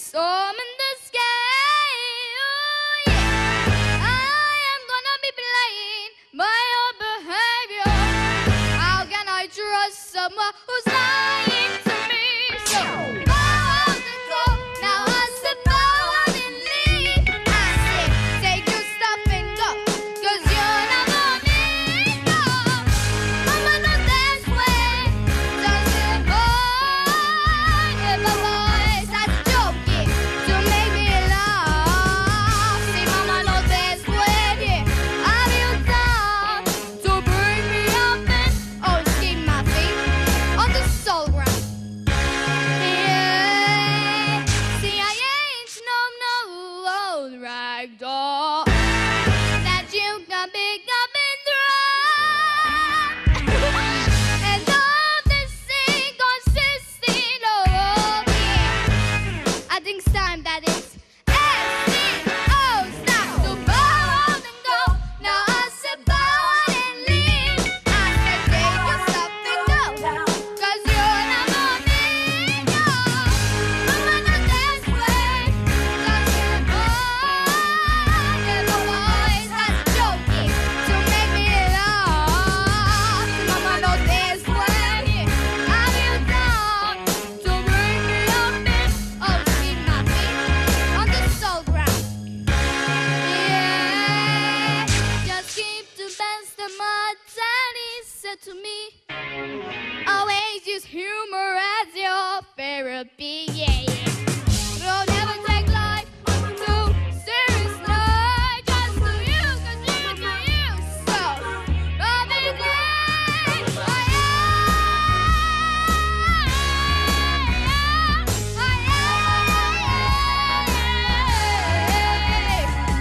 storm in the sky. Oh, yeah. I am gonna be playing by your behavior. How can I trust someone who's lying to me? So bow out and go. Now I said bow out and leave. I said take your stuff and go, 'cause you're not gonna go. Mama knows that's way. Does it boy? Never boys. That's joking to make me laugh. See, Mama knows that's way. Yeah. I feel down to bring me up and always keep my feet on the soul ground. Yeah. See, I ain't no old rag doll that you can pick up and drop. And all this inconsistent, oh yeah. I think it's time that it's S-C-O, stop to bow out and go. Now I said bow out and leave. I said take your stuff and go, 'cause you're not gonna go. Mama knows that's way. Does it boy? Never boys. That's joking to make me laugh. Mama knows that's way. I feel down to bring me up and always keep my feet on the soul ground. Yeah, just keep the best of my daddy said to me. Always use humor as your therapy. Yeah, yeah. Don't ever take life too seriously. Just do you, 'cause you do you. So, every day, oh yeah.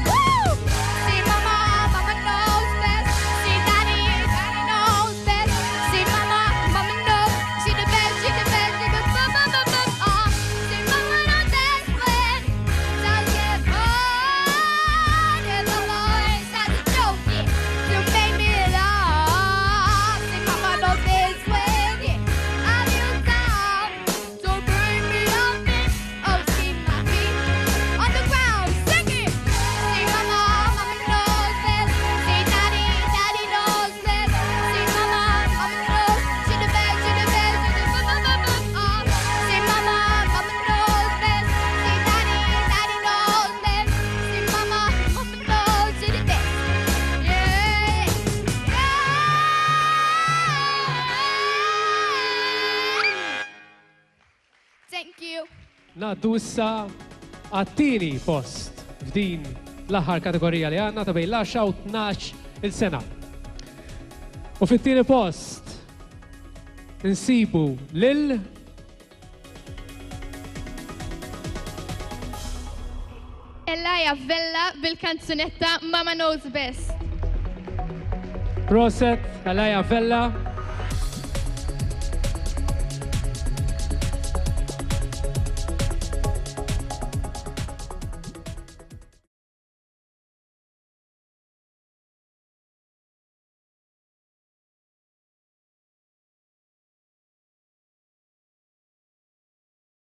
Woo! See, mama knows best. See, daddy knows best. See, mama knows. She the best, she the best, she the best. See, mama knows that's when does get hard. Never boys, that's a joke, yeah, to make me laugh. See, mama knows this when, yeah, I feel down to bring me up and always keep my feet on the ground. Sing it. See, mama knows best. See, daddy knows best. See, mama knows. She the best, she the best, she the best. See, mama knows best. See, daddy knows best. See, mama knows she the best. Yeah, yeah. Thank you. Naddu issa għattini post f'din l-aħħar kategorija li għandna ta' bejn l-10 u 12 il-sena. U fit-tieni post insibu lil Aaliyah Vella bil-kanzunetta Mama Knows Best. Proset Aaliyah Vella.